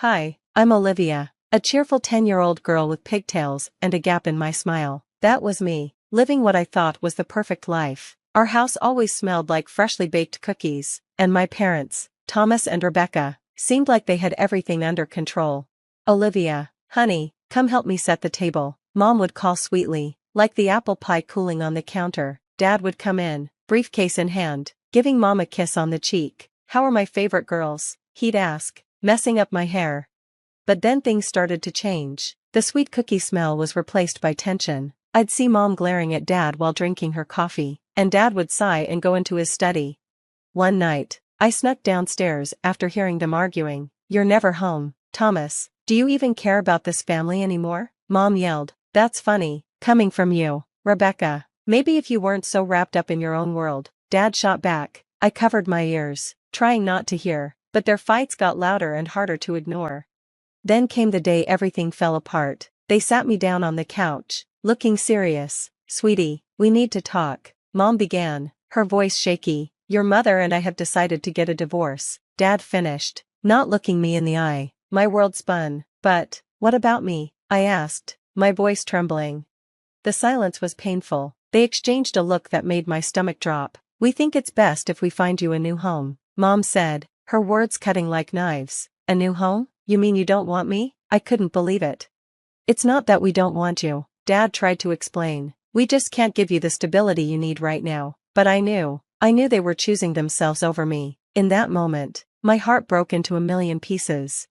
Hi, I'm Olivia, a cheerful 10-year-old girl with pigtails and a gap in my smile. That was me, living what I thought was the perfect life. Our house always smelled like freshly baked cookies, and my parents, Thomas and Rebecca, seemed like they had everything under control. Olivia, honey, come help me set the table, Mom would call sweetly, like the apple pie cooling on the counter. Dad would come in, briefcase in hand, giving Mom a kiss on the cheek. How are my favorite girls? He'd ask, messing up my hair. But then things started to change. The sweet cookie smell was replaced by tension. I'd see Mom glaring at Dad while drinking her coffee, and Dad would sigh and go into his study. One night, I snuck downstairs after hearing them arguing. "You're never home, Thomas. Do you even care about this family anymore?" Mom yelled. "That's funny, coming from you, Rebecca. Maybe if you weren't so wrapped up in your own world." Dad shot back. I covered my ears, trying not to hear, but their fights got louder and harder to ignore. Then came the day everything fell apart. They sat me down on the couch, looking serious. "Sweetie, we need to talk," Mom began, her voice shaky. "Your mother and I have decided to get a divorce," Dad finished, not looking me in the eye. My world spun. "But, what about me?" I asked, my voice trembling. The silence was painful. They exchanged a look that made my stomach drop. "We think it's best if we find you a new home," Mom said, her words cutting like knives. "A new home? You mean you don't want me?" I couldn't believe it. "It's not that we don't want you," Dad tried to explain. "We just can't give you the stability you need right now." But I knew they were choosing themselves over me. In that moment, my heart broke into a million pieces.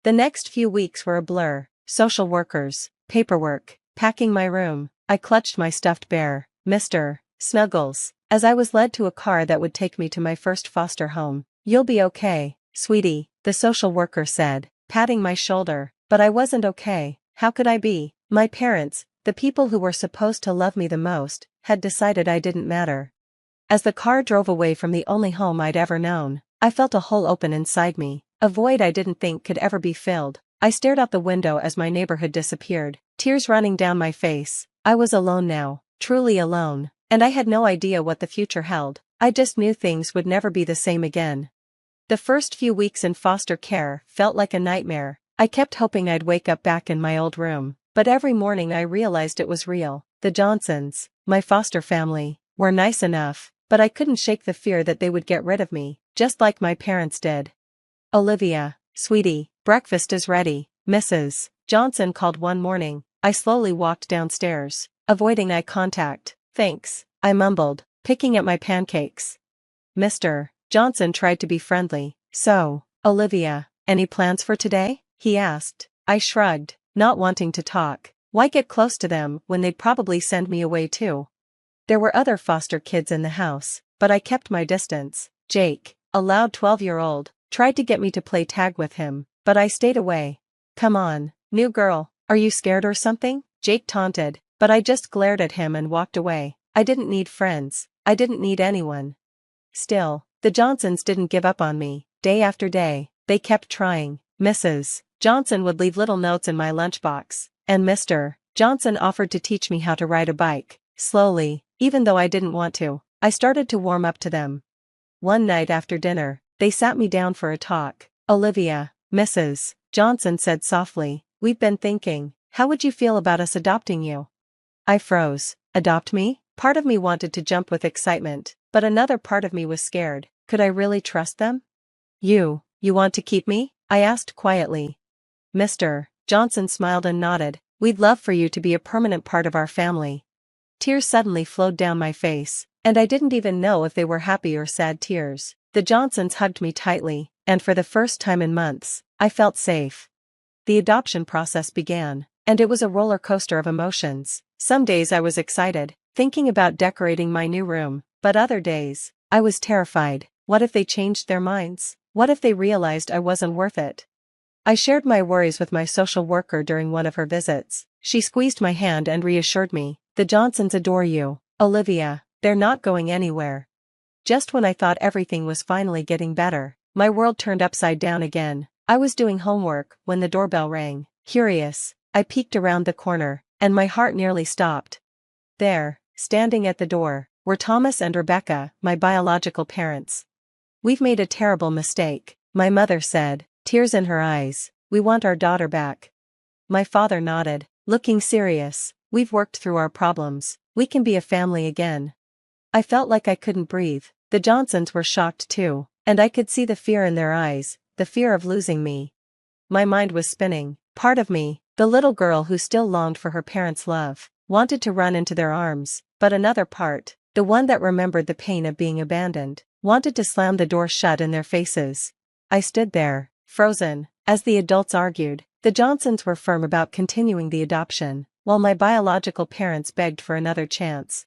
The next few weeks were a blur. Social workers, paperwork, packing my room. I clutched my stuffed bear, Mr. Snuggles, as I was led to a car that would take me to my first foster home. "You'll be okay, sweetie," the social worker said, patting my shoulder. But I wasn't okay. How could I be? My parents, the people who were supposed to love me the most, had decided I didn't matter. As the car drove away from the only home I'd ever known, I felt a hole open inside me, a void I didn't think could ever be filled. I stared out the window as my neighborhood disappeared, tears running down my face. I was alone now, truly alone, and I had no idea what the future held. I just knew things would never be the same again. The first few weeks in foster care felt like a nightmare. I kept hoping I'd wake up back in my old room, but every morning I realized it was real. The Johnsons, my foster family, were nice enough, but I couldn't shake the fear that they would get rid of me, just like my parents did. "Olivia, sweetie, breakfast is ready," Mrs. Johnson called one morning. I slowly walked downstairs, avoiding eye contact. "Thanks," I mumbled, picking at my pancakes. Mr. Johnson tried to be friendly. "So, Olivia, any plans for today?" he asked. I shrugged, not wanting to talk. Why get close to them when they'd probably send me away too? There were other foster kids in the house, but I kept my distance. Jake, a loud 12-year-old, tried to get me to play tag with him, but I stayed away. "Come on, new girl, are you scared or something?" Jake taunted, but I just glared at him and walked away. I didn't need friends. I didn't need anyone. Still, the Johnsons didn't give up on me. Day after day, they kept trying. Mrs. Johnson would leave little notes in my lunchbox, and Mr. Johnson offered to teach me how to ride a bike. Slowly, even though I didn't want to, I started to warm up to them. One night after dinner, they sat me down for a talk. "Olivia," Mrs. Johnson said softly, "we've been thinking, how would you feel about us adopting you?" I froze. Adopt me? Part of me wanted to jump with excitement, but another part of me was scared. Could I really trust them? You want to keep me?" I asked quietly. Mr. Johnson smiled and nodded. "We'd love for you to be a permanent part of our family." Tears suddenly flowed down my face, and I didn't even know if they were happy or sad tears. The Johnsons hugged me tightly, and for the first time in months, I felt safe. The adoption process began, and it was a roller coaster of emotions. Some days I was excited, thinking about decorating my new room, but other days, I was terrified. What if they changed their minds? What if they realized I wasn't worth it? I shared my worries with my social worker during one of her visits. She squeezed my hand and reassured me. "The Johnsons adore you, Olivia. They're not going anywhere." Just when I thought everything was finally getting better, my world turned upside down again. I was doing homework when the doorbell rang. Curious, I peeked around the corner, and my heart nearly stopped. There, standing at the door, were Thomas and Rebecca, my biological parents. "We've made a terrible mistake," my mother said, tears in her eyes. We want our daughter back. My father nodded, looking serious. We've worked through our problems. We can be a family again. I felt like I couldn't breathe. The Johnsons were shocked too, and I could see the fear in their eyes, the fear of losing me. My mind was spinning. Part of me, the little girl who still longed for her parents' love, wanted to run into their arms, but another part, the one that remembered the pain of being abandoned, wanted to slam the door shut in their faces. I stood there, frozen, as the adults argued. The Johnsons were firm about continuing the adoption, while my biological parents begged for another chance.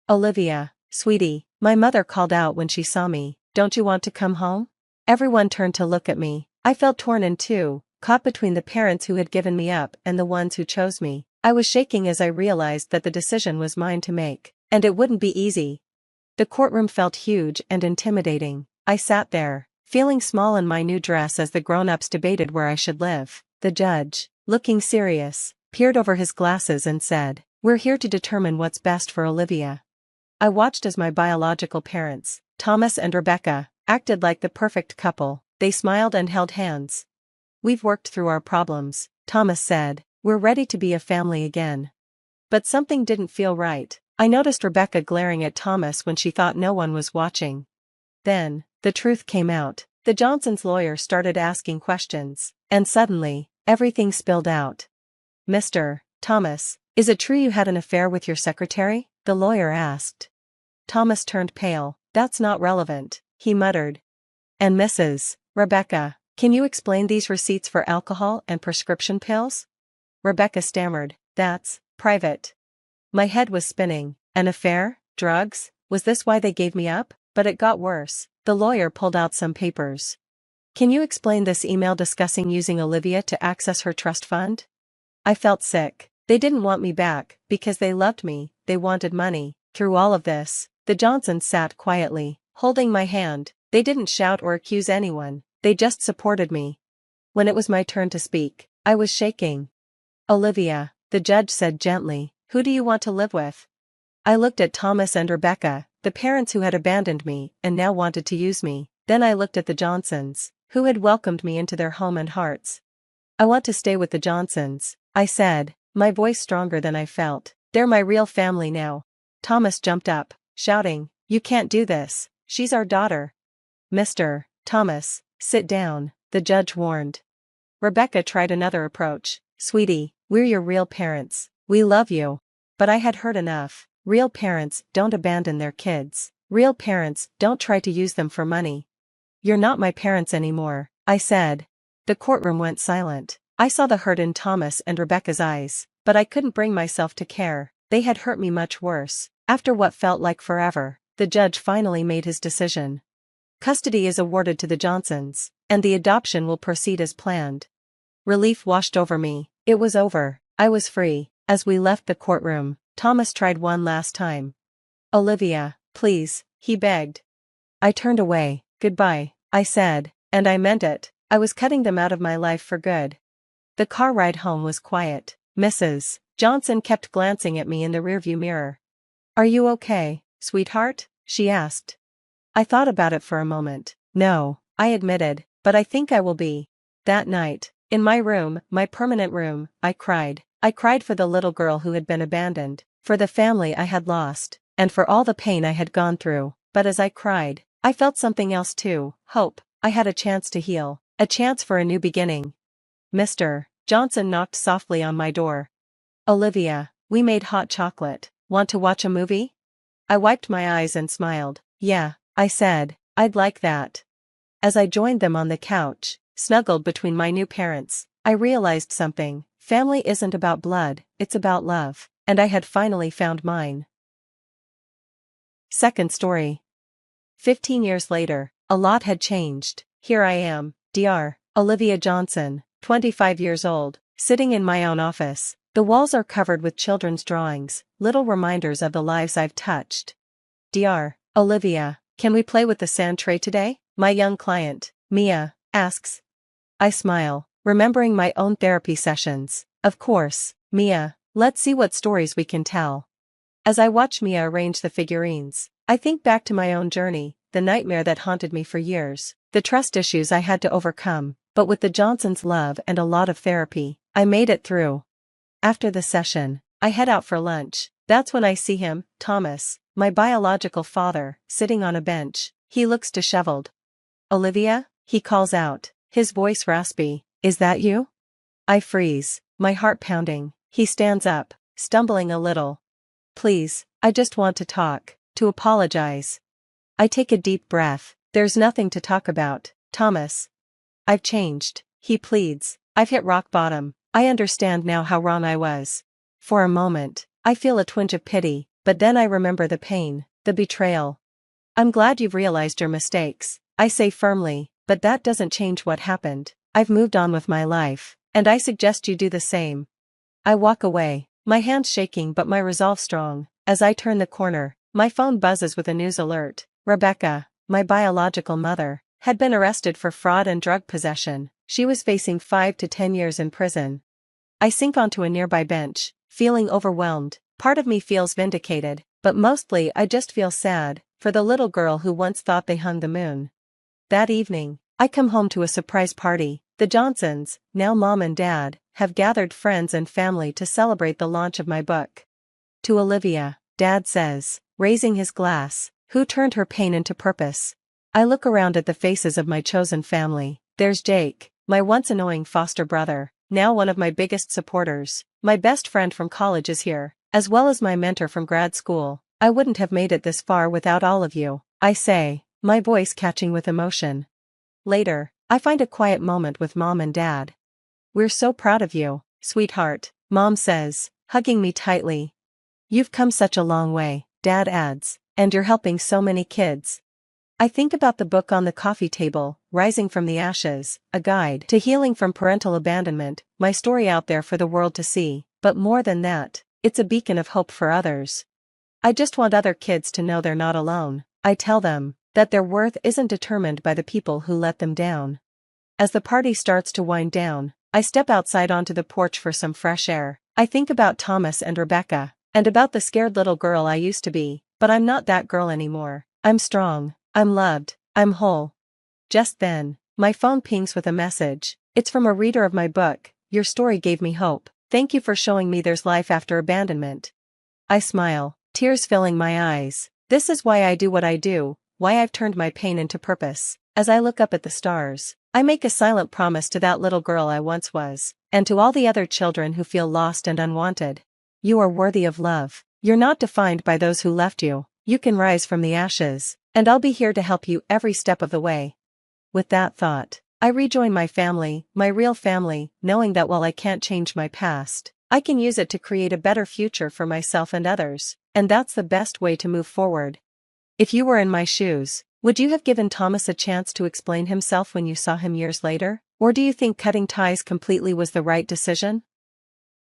"Olivia, sweetie," my mother called out when she saw me, "don't you want to come home?" Everyone turned to look at me. I felt torn in two, caught between the parents who had given me up and the ones who chose me. I was shaking as I realized that the decision was mine to make, and it wouldn't be easy. The courtroom felt huge and intimidating. I sat there, feeling small in my new dress as the grown-ups debated where I should live. The judge, looking serious, peered over his glasses and said, "We're here to determine what's best for Olivia." I watched as my biological parents, Thomas and Rebecca, acted like the perfect couple. They smiled and held hands. "We've worked through our problems," Thomas said. "We're ready to be a family again." But something didn't feel right. I noticed Rebecca glaring at Thomas when she thought no one was watching. Then, the truth came out. The Johnsons' lawyer started asking questions, and suddenly, everything spilled out. "Mr. Thomas, is it true you had an affair with your secretary?" the lawyer asked. Thomas turned pale. "That's not relevant," he muttered. "And Mrs. Rebecca, can you explain these receipts for alcohol and prescription pills?" Rebecca stammered, "That's private." My head was spinning. An affair? Drugs? Was this why they gave me up? But it got worse. The lawyer pulled out some papers. "Can you explain this email discussing using Olivia to access her trust fund?" I felt sick. They didn't want me back, because they loved me, they wanted money. Through all of this, the Johnsons sat quietly, holding my hand. They didn't shout or accuse anyone, they just supported me. When it was my turn to speak, I was shaking. "Olivia," the judge said gently, "who do you want to live with?" I looked at Thomas and Rebecca, the parents who had abandoned me and now wanted to use me. Then I looked at the Johnsons, who had welcomed me into their home and hearts. "I want to stay with the Johnsons," I said, my voice stronger than I felt. "They're my real family now." Thomas jumped up, shouting, "You can't do this, she's our daughter." "Mr. Thomas, sit down," the judge warned. Rebecca tried another approach. "Sweetie, we're your real parents. We love you." But I had heard enough. Real parents don't abandon their kids. Real parents don't try to use them for money. "You're not my parents anymore," I said. The courtroom went silent. I saw the hurt in Thomas and Rebecca's eyes, but I couldn't bring myself to care. They had hurt me much worse. After what felt like forever, the judge finally made his decision. Custody is awarded to the Johnsons, and the adoption will proceed as planned. Relief washed over me. It was over. I was free. As we left the courtroom, Thomas tried one last time. "Olivia, please," he begged. I turned away. "Goodbye," I said, and I meant it. I was cutting them out of my life for good. The car ride home was quiet. Mrs. Johnson kept glancing at me in the rearview mirror. "Are you okay, sweetheart?" she asked. I thought about it for a moment. "No," I admitted, "but I think I will be." That night, in my room, my permanent room, I cried. I cried for the little girl who had been abandoned, for the family I had lost, and for all the pain I had gone through. But as I cried, I felt something else too, hope. I had a chance to heal, a chance for a new beginning. Mr. Johnson knocked softly on my door. "Olivia, we made hot chocolate. Want to watch a movie?" I wiped my eyes and smiled. "Yeah," I said, "I'd like that." As I joined them on the couch, snuggled between my new parents, I realized something. Family isn't about blood, it's about love, and I had finally found mine. Second story. 15 years later, a lot had changed. Here I am, Dr. Olivia Johnson, 25 years old, sitting in my own office. The walls are covered with children's drawings, little reminders of the lives I've touched. "Dr. Olivia, can we play with the sand tray today?" my young client, Mia, asks. I smile, remembering my own therapy sessions. "Of course, Mia, let's see what stories we can tell." As I watch Mia arrange the figurines, I think back to my own journey, the nightmare that haunted me for years, the trust issues I had to overcome, but with the Johnsons' love and a lot of therapy, I made it through. After the session, I head out for lunch. That's when I see him, Thomas, my biological father, sitting on a bench. He looks disheveled. "Olivia?" he calls out, his voice raspy. "Is that you?" I freeze, my heart pounding. He stands up, stumbling a little. "Please, I just want to talk, to apologize." I take a deep breath. "There's nothing to talk about, Thomas. I've changed," he pleads. "I've hit rock bottom. I understand now how wrong I was." For a moment, I feel a twinge of pity, but then I remember the pain, the betrayal. "I'm glad you've realized your mistakes," I say firmly, "but that doesn't change what happened. I've moved on with my life, and I suggest you do the same." I walk away, my hands shaking but my resolve strong. As I turn the corner, my phone buzzes with a news alert. Rebecca, my biological mother, had been arrested for fraud and drug possession. She was facing 5 to 10 years in prison. I sink onto a nearby bench, feeling overwhelmed. Part of me feels vindicated, but mostly I just feel sad, for the little girl who once thought they hung the moon. That evening, I come home to a surprise party. The Johnsons, now mom and dad, have gathered friends and family to celebrate the launch of my book. To Olivia, Dad says, raising his glass, "Who turned her pain into purpose?" I look around at the faces of my chosen family. There's Jake, my once annoying foster brother, now one of my biggest supporters. My best friend from college is here, as well as my mentor from grad school. "I wouldn't have made it this far without all of you," I say, my voice catching with emotion. Later, I find a quiet moment with Mom and Dad. "We're so proud of you, sweetheart," Mom says, hugging me tightly. "You've come such a long way," Dad adds, "and you're helping so many kids." I think about the book on the coffee table, Rising from the Ashes, a guide to healing from parental abandonment, my story out there for the world to see, but more than that, it's a beacon of hope for others. I just want other kids to know they're not alone. I tell them that their worth isn't determined by the people who let them down. As the party starts to wind down, I step outside onto the porch for some fresh air. I think about Thomas and Rebecca, and about the scared little girl I used to be, but I'm not that girl anymore. I'm strong, I'm loved, I'm whole. Just then, my phone pings with a message. It's from a reader of my book. "Your story gave me hope. Thank you for showing me there's life after abandonment." I smile, tears filling my eyes. This is why I do what I do, why I've turned my pain into purpose. As I look up at the stars, I make a silent promise to that little girl I once was, and to all the other children who feel lost and unwanted. You are worthy of love. You're not defined by those who left you. You can rise from the ashes, and I'll be here to help you every step of the way. With that thought, I rejoin my family, my real family, knowing that while I can't change my past, I can use it to create a better future for myself and others, and that's the best way to move forward. If you were in my shoes, would you have given Thomas a chance to explain himself when you saw him years later? Or do you think cutting ties completely was the right decision?